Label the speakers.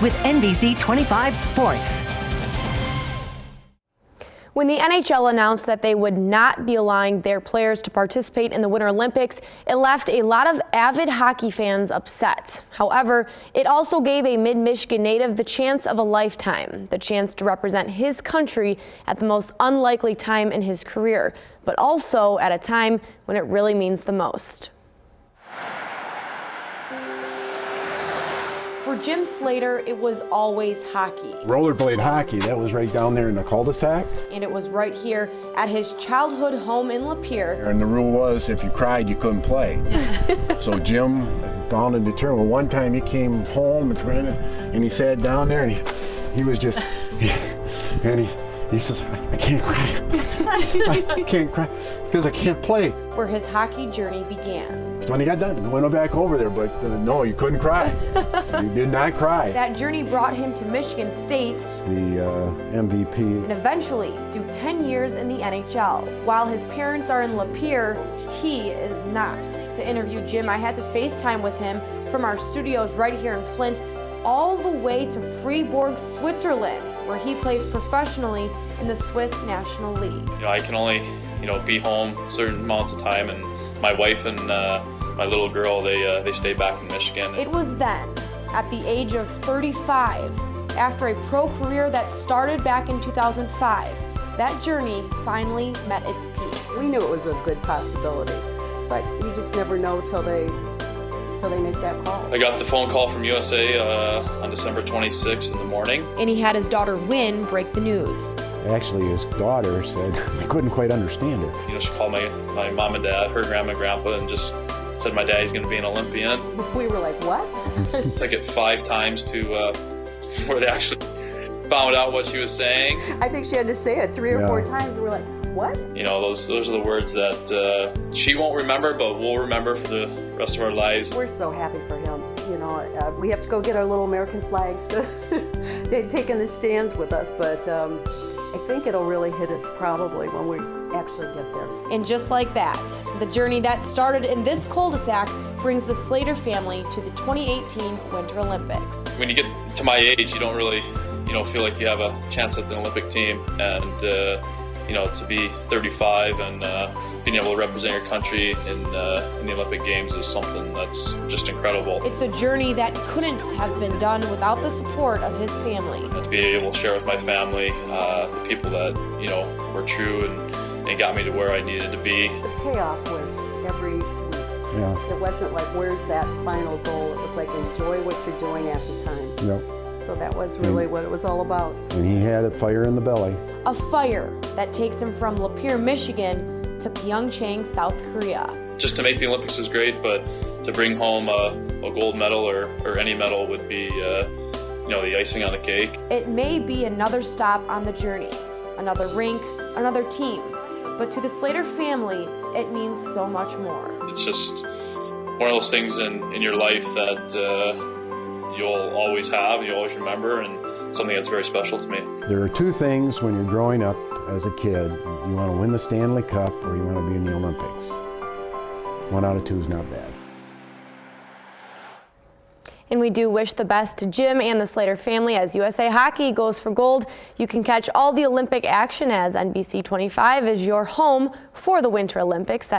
Speaker 1: with NBC 25 Sports.
Speaker 2: When the NHL announced that they would not be allowing their players to participate in the Winter Olympics, it left a lot of avid hockey fans upset. However, it also gave a Mid-Michigan native the chance of a lifetime, the chance to represent his country at the most unlikely time in his career, but also at a time when it really means the most. For Jim Slater, it was always hockey.
Speaker 3: Rollerblade hockey, that was right down there in the cul-de-sac.
Speaker 2: And it was right here at his childhood home in Lapeer.
Speaker 3: And the rule was if you cried, you couldn't play. So Jim, bound and determined, one time he came home and he sat down there and he was just, he says, I can't cry. I can't cry because I can't play.
Speaker 2: Where his hockey journey began.
Speaker 3: When he got done, he went back over there, but no, you couldn't cry. You did not cry.
Speaker 2: That journey brought him to Michigan State.
Speaker 3: It's the MVP.
Speaker 2: And eventually do 10 years in the NHL. While his parents are in Lapeer, he is not. To interview Jim, I had to FaceTime with him from our studios right here in Flint, all the way to Fribourg, Switzerland, where he plays professionally in the Swiss National League.
Speaker 4: I can only, be home certain amounts of time, and my wife and my little girl, they stay back in Michigan.
Speaker 2: It was then, at the age of 35, after a pro career that started back in 2005, that journey finally met its peak.
Speaker 5: We knew it was a good possibility, but you just never know till they make that call.
Speaker 4: I got the phone call from USA on December 26th in the morning.
Speaker 2: And he had his daughter Wynn break the news.
Speaker 3: Actually, his daughter said I couldn't quite understand her.
Speaker 4: She called my mom and dad, her grandma and grandpa, and just said my daddy's going to be an Olympian.
Speaker 5: We were like, what?
Speaker 4: Took it 5 times to where they actually found out what she was saying.
Speaker 5: I think she had to say it 3 or 4 times, and we're like, what?
Speaker 4: Those are the words that she won't remember, but we'll remember for the rest of our lives.
Speaker 5: We're so happy for him. We have to go get our little American flags to take in the stands with us, but I think it'll really hit us probably when we actually get there.
Speaker 2: And just like that, the journey that started in this cul-de-sac brings the Slater family to the 2018 Winter Olympics.
Speaker 4: When you get to my age, you don't really, feel like you have a chance at the Olympic team, and to be 35 and being able to represent your country in the Olympic Games is something that's just incredible.
Speaker 2: It's a journey that couldn't have been done without the support of his family.
Speaker 4: And to be able to share with my family, the people that were true and got me to where I needed to be.
Speaker 5: The payoff was every week. Yeah. It wasn't like, where's that final goal? It was like, enjoy what you're doing at the time.
Speaker 3: Yep.
Speaker 5: So that was really what it was all about.
Speaker 3: And he had a fire in the belly.
Speaker 2: A fire that takes him from Lapeer, Michigan to Pyeongchang, South Korea.
Speaker 4: Just to make the Olympics is great, but to bring home a gold medal or any medal would be the icing on the cake.
Speaker 2: It may be another stop on the journey, another rink, another team, but to the Slater family, it means so much more.
Speaker 4: It's just one of those things in your life that you'll always have, you always remember, and something that's very special to me.
Speaker 3: There are 2 things when you're growing up as a kid. You want to win the Stanley Cup or you want to be in the Olympics. 1 out of 2 is not bad.
Speaker 2: And we do wish the best to Jim and the Slater family as USA Hockey goes for gold. You can catch all the Olympic action as NBC 25 is your home for the Winter Olympics. That